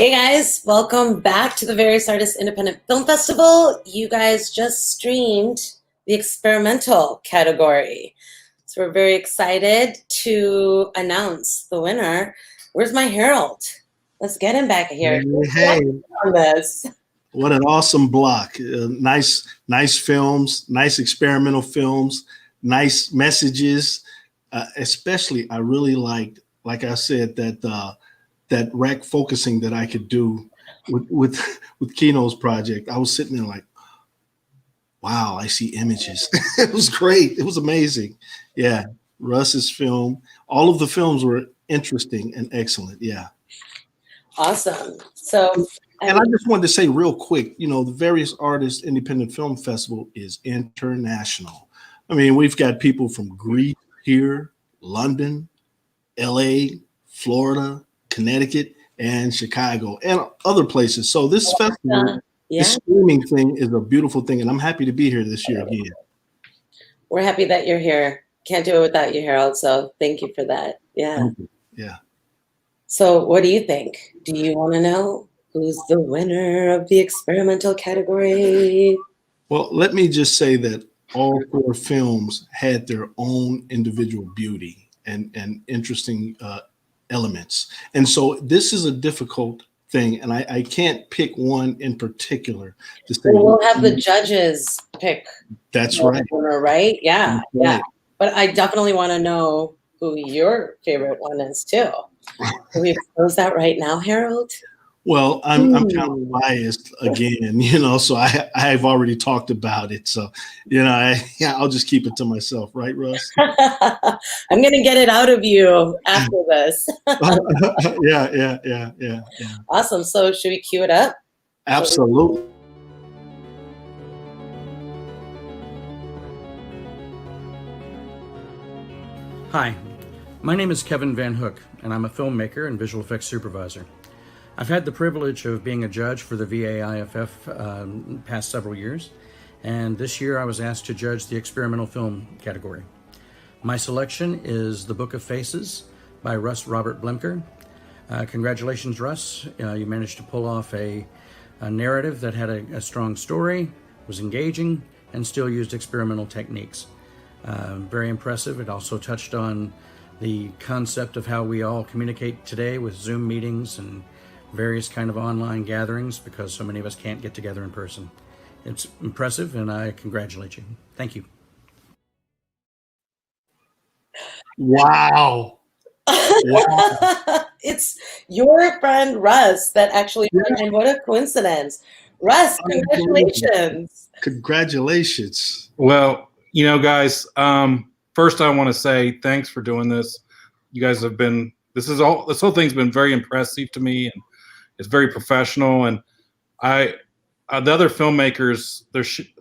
Hey guys, welcome back to the Various Artists Independent Film Festival. You guys just streamed the experimental category. So we're very excited to announce the winner. Where's my Harold? Let's get him back here. Hey. On this. What an awesome block. Nice films, nice experimental films, nice messages. Especially, I really liked, like I said, that rec focusing that I could do with Kino's project. I was sitting there like, wow, I see images. It was great. It was amazing. Yeah, Russ's film. All of the films were interesting and excellent. Yeah. Awesome. So, and I just wanted to say real quick, you know, the Various Artists Independent Film Festival is international. I mean, we've got people from Greece here, London, LA, Florida, Connecticut, and Chicago, and other places. So this festival, this streaming thing is a beautiful thing, and I'm happy to be here this year again. We're happy that you're here. Can't do it without you, Harold, so thank you for that. Yeah. Yeah. So what do you think? Do you want to know who's the winner of the experimental category? Well, let me just say that all four films had their own individual beauty and interesting elements. And so this is a difficult thing, and I can't pick one in particular to say. Well, we'll have the judges pick. That's right. Winner, right? Yeah, yeah. But I definitely want to know who your favorite one is too. Can we expose that right now, Harold? Well, I'm kind of biased again, you know, so I've already talked about it. So, you know, I'll just keep it to myself, right, Russ? I'm going to get it out of you after this. Yeah. Awesome. So should we cue it up? Absolutely. Hi, my name is Kevin Van Hook, and I'm a filmmaker and visual effects supervisor. I've had the privilege of being a judge for the VAiFF past several years, and this year I was asked to judge the experimental film category. My selection is The Book of Faces by Russ Robert Blemker. Congratulations, Russ. You managed to pull off a narrative that had a strong story, was engaging, and still used experimental techniques. Very impressive. It also touched on the concept of how we all communicate today with Zoom meetings and various kind of online gatherings because so many of us can't get together in person. It's impressive, and I congratulate you. Thank you. Wow. It's your friend Russ that actually won. What a coincidence. Russ, congratulations. Congratulations. Well, you know, guys, first I want to say thanks for doing this. You guys have been, this whole thing's been very impressive to me, and it's very professional. And the other filmmakers,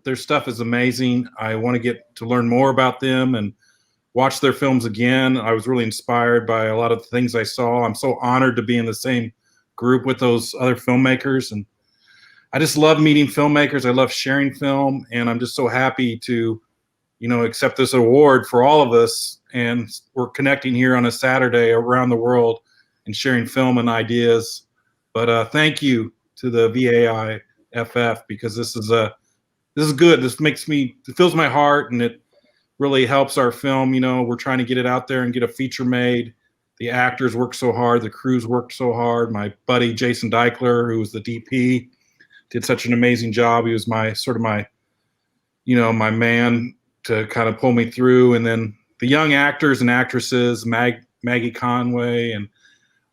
their stuff is amazing. I want to get to learn more about them and watch their films again. I was really inspired by a lot of the things I saw. I'm so honored to be in the same group with those other filmmakers. And I just love meeting filmmakers. I love sharing film. And I'm just so happy to, you know, accept this award for all of us. And we're connecting here on a Saturday around the world and sharing film and ideas. But thank you to the VAiFF, because this is good. This it fills my heart, and it really helps our film. You know, we're trying to get it out there and get a feature made. The actors work so hard. The crews worked so hard. My buddy Jason Deichler, who was the DP, did such an amazing job. He was my my man to kind of pull me through. And then the young actors and actresses, Maggie Conway and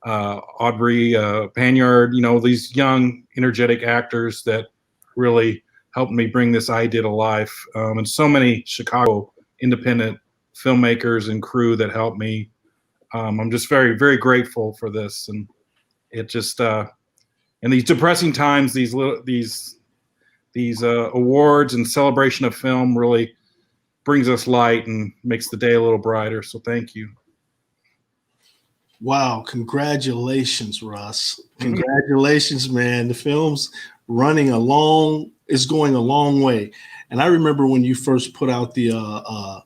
Audrey Panyard, you know, these young, energetic actors that really helped me bring this idea to life. And so many Chicago independent filmmakers and crew that helped me. I'm just very, very grateful for this. And it just, in these depressing times, these awards and celebration of film really brings us light and makes the day a little brighter. So thank you. Wow. Congratulations, Russ. Congratulations, man. The film's is going a long way. And I remember when you first put out the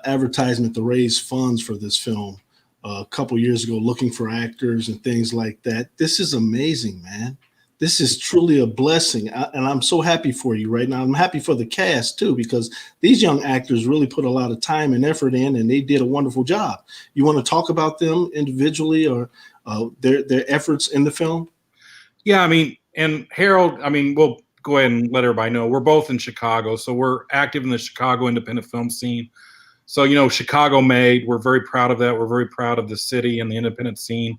advertisement to raise funds for this film, a couple years ago looking for actors and things like that. This is amazing, man. This is truly a blessing, and I'm so happy for you right now. I'm happy for the cast too, because these young actors really put a lot of time and effort in, and they did a wonderful job. You want to talk about them individually or their efforts in the film? Yeah, I mean, and Harold, I mean, we'll go ahead and let everybody know we're both in Chicago, so we're active in the Chicago independent film scene. So, you know, Chicago made, we're very proud of that. We're very proud of the city and the independent scene.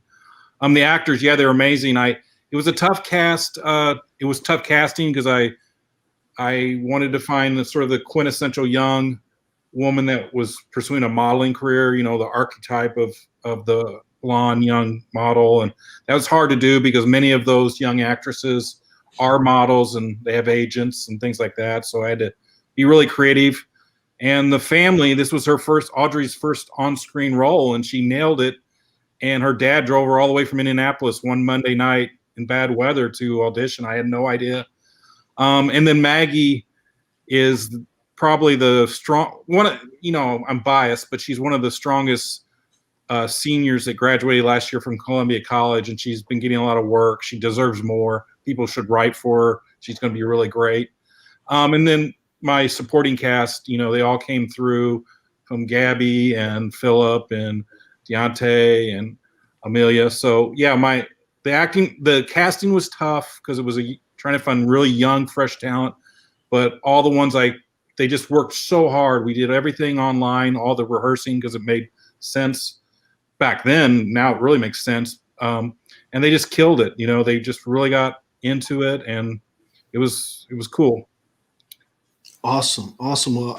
The actors, yeah, they're amazing. It was a tough cast. It was tough casting because I wanted to find the sort of the quintessential young woman that was pursuing a modeling career, you know, the archetype of the blonde young model. And that was hard to do because many of those young actresses are models and they have agents and things like that. So I had to be really creative. And the family, this was Audrey's first on-screen role, and she nailed it. And her dad drove her all the way from Indianapolis one Monday night in bad weather to audition. I had no idea. And then Maggie is probably the strong one. You know, I'm biased, but she's one of the strongest seniors that graduated last year from Columbia College, and she's been getting a lot of work. She deserves more. People should write for her. She's going to be really great. And then my supporting cast, you know, they all came through, from Gabby and Philip and Deontay and Amelia. So yeah, the casting was tough because it was trying to find really young, fresh talent. But all the ones they just worked so hard. We did everything online, all the rehearsing because it made sense back then. Now it really makes sense. And they just killed it. You know, they just really got into it, and it was cool. Awesome. Well,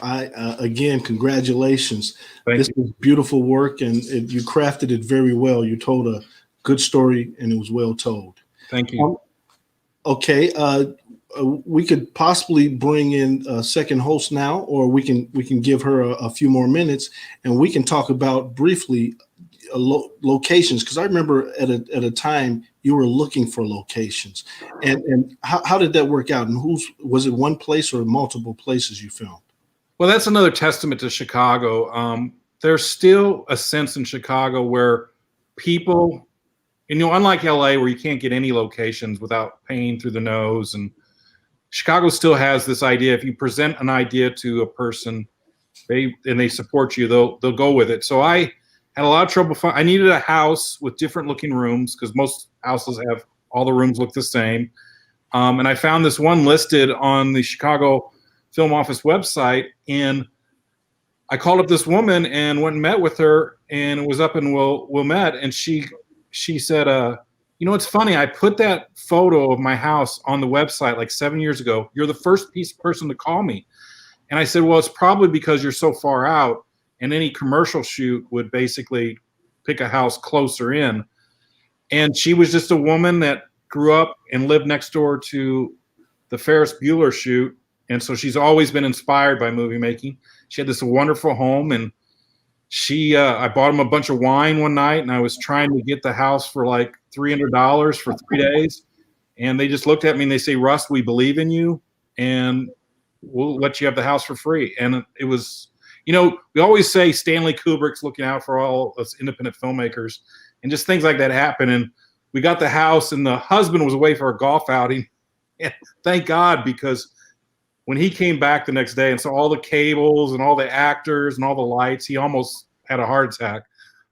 again, congratulations. Thank you. Was beautiful work, and you crafted it very well. You told a good story, and it was well told. Thank you. Okay, we could possibly bring in a second host now, or we can give her a few more minutes, and we can talk about briefly locations, because I remember at a time you were looking for locations, and how did that work out, and was it one place or multiple places you filmed? Well, that's another testament to Chicago. There's still a sense in Chicago where people, you know, unlike LA where you can't get any locations without paying through the nose, and Chicago still has this idea, if you present an idea to a person, they support you, they'll go with it. So I had a lot of trouble. I needed a house with different looking rooms because most houses have all the rooms look the same. And I found this one listed on the Chicago Film Office website, and I called up this woman and went and met with her, and it was up in Wilmette, and she said, you know, it's funny, I put that photo of my house on the website like 7 years ago. You're the first person to call me. And I said, well, it's probably because you're so far out, and any commercial shoot would basically pick a house closer in. And she was just a woman that grew up and lived next door to the Ferris Bueller shoot. And so she's always been inspired by movie making. She had this wonderful home, and I bought him a bunch of wine one night, and I was trying to get the house for like $300 for 3 days. And they just looked at me and they say, Russ, we believe in you, and we'll let you have the house for free. And it was, you know, we always say Stanley Kubrick's looking out for all us independent filmmakers, and just things like that happen. And we got the house, and the husband was away for a golf outing. And thank God, because when he came back the next day and saw all the cables and all the actors and all the lights, he almost had a heart attack.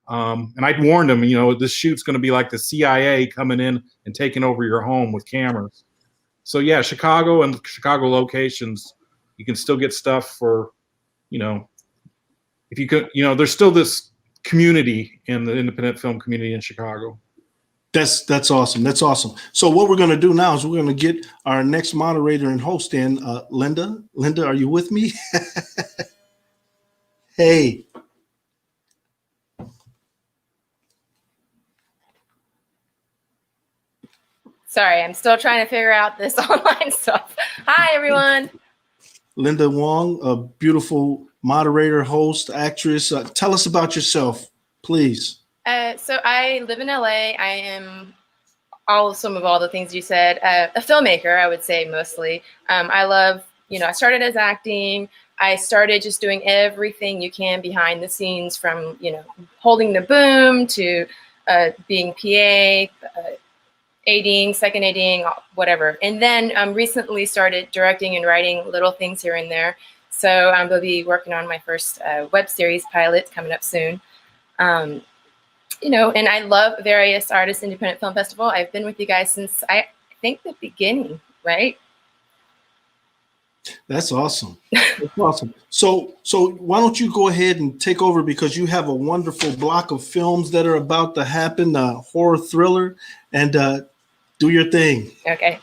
And I warned him, you know, this shoot's going to be like the CIA coming in and taking over your home with cameras. So yeah, Chicago and Chicago locations, you can still get stuff for, you know, if you could, you know, there's still this community in the independent film community in Chicago. That's awesome. That's awesome. So what we're going to do now is we're going to get our next moderator and host in, Linda. Linda, are you with me? Hey. Sorry, I'm still trying to figure out this online stuff. Hi, everyone. Linda Wong, a beautiful moderator, host, actress. Tell us about yourself, please. So I live in LA. I am some of all the things you said. A filmmaker, I would say mostly. I love, you know, I started as acting. I started just doing everything you can behind the scenes, from, you know, holding the boom to being PA, ADing, second ADing, whatever. And then recently started directing and writing little things here and there. So we'll be working on my first web series pilot coming up soon. You know, and I love Various Artists Independent Film Festival. I've been with you guys since I think the beginning, right? That's awesome. That's awesome. So why don't you go ahead and take over, because you have a wonderful block of films that are about to happen, horror thriller, and do your thing. Okay.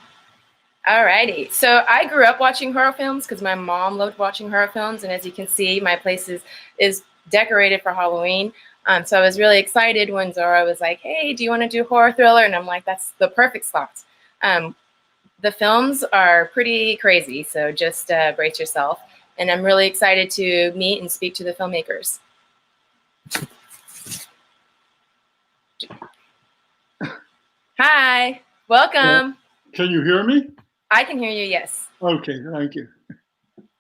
Alrighty. So I grew up watching horror films because my mom loved watching horror films, and as you can see, my place is decorated for Halloween. So I was really excited when Zora was like, "Hey, do you want to do horror thriller?" And I'm like, "That's the perfect slot." The films are pretty crazy, so just brace yourself. And I'm really excited to meet and speak to the filmmakers. Hi, welcome. Can you hear me? I can hear you, yes. Okay, thank you.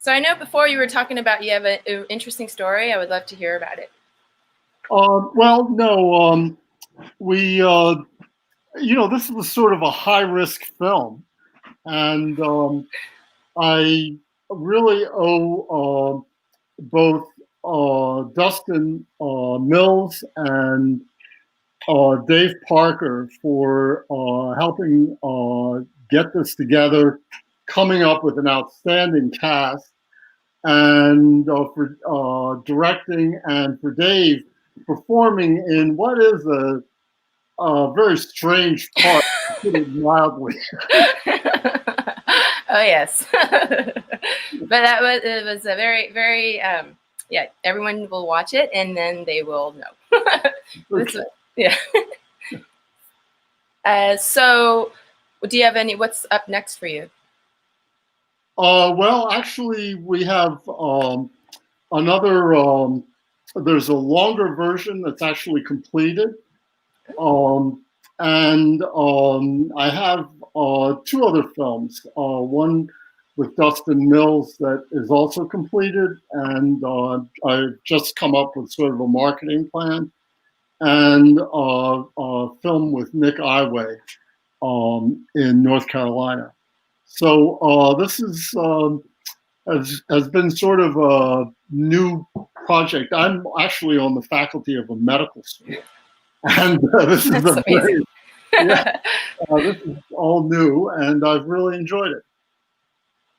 So I know before you were talking about you have an interesting story. I would love to hear about it. Well, no, we, you know, this was sort of a high-risk film, and I really owe both Dustin Mills and Dave Parker for helping get this together, coming up with an outstanding cast, and for directing, and for Dave performing in what is a very strange part, to put it mildly. Oh yes, but it was a very, very yeah. Everyone will watch it and then they will know. Okay. Yeah. So, do you have any? What's up next for you? Well, actually, we have another. There's a longer version that's actually completed, and I have two other films. One with Dustin Mills that is also completed, and I've just come up with sort of a marketing plan, and a film with Nick Iway in North Carolina. So this is has been sort of a new project. I'm actually on the faculty of a medical school, and this is That's amazing. this is all new, and I've really enjoyed it.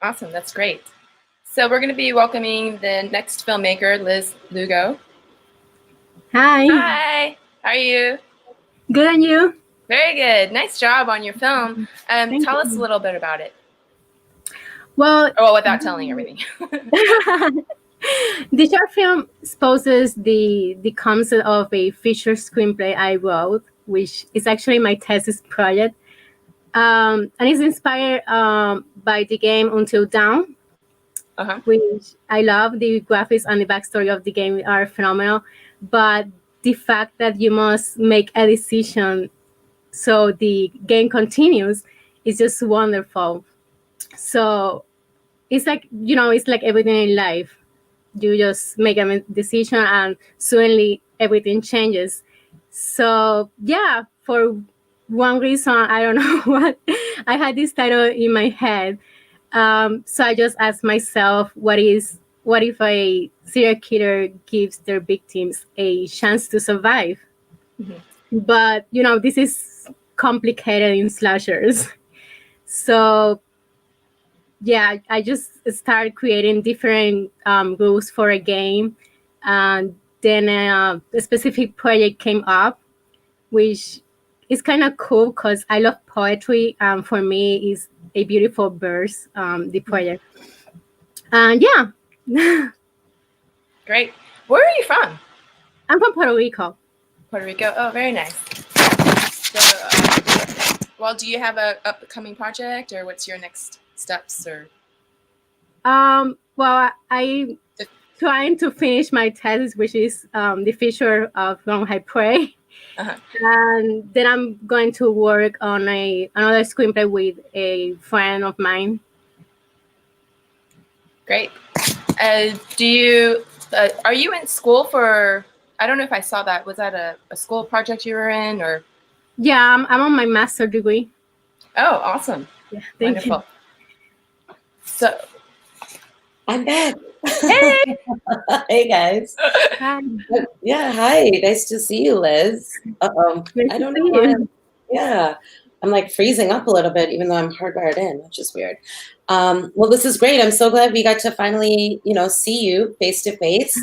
Awesome, that's great. So we're going to be welcoming the next filmmaker, Liz Lugo. Hi. Hi, how are you? Good, and you? Very good. Nice job on your film. Thank Tell us a you. little bit about it. Well, Oh, without telling everything. the short film exposes the concept of a feature screenplay I wrote, which is actually my thesis project, and it's inspired by the game Until Dawn, which I love. The graphics and the backstory of the game are phenomenal, but the fact that you must make a decision so the game continues is just wonderful. So it's like, you know, it's like everything in life. You just make a decision and suddenly everything changes. So yeah, for one reason, I don't know what, I had this title in my head. So I just asked myself, what if a serial killer gives their victims a chance to survive? Mm-hmm. But, you know, this is complicated in slashers. So yeah, I just started creating different rules for a game. And then a specific project came up, which is kind of cool because I love poetry. For me, is a beautiful verse, the project. And yeah. Great. Where are you from? I'm from Puerto Rico. Puerto Rico. Oh, very nice. So, well, do you have a upcoming project, or what's your next steps? Or well, I'm trying to finish my thesis, which is the feature of Long I Pray. And then I'm going to work on another screenplay with a friend of mine. Great. Do you, are you in school for, I don't know if I saw that. Was that a school project you were in or? Yeah, I'm on my master's degree. Oh, awesome. Yeah, thank Wonderful. So, I'm back. hey. Hey guys. Hi. Yeah, hi. Nice to see you, Liz. Nice I to don't see know why. you. Yeah, I'm like freezing up a little bit, even though I'm hardwired in, which is weird. Well, this is great. I'm so glad we got to finally, see you face to face.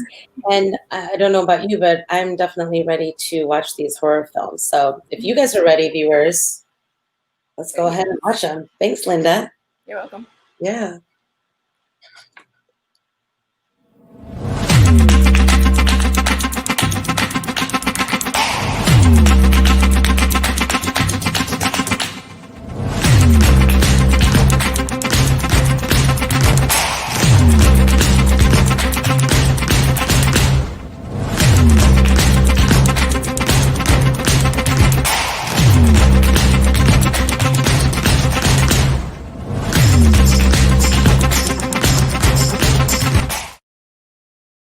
And I don't know about you, but I'm definitely ready to watch these horror films. So if you guys are ready, viewers, let's go ahead and watch them. Thanks, Linda. You're welcome. Yeah.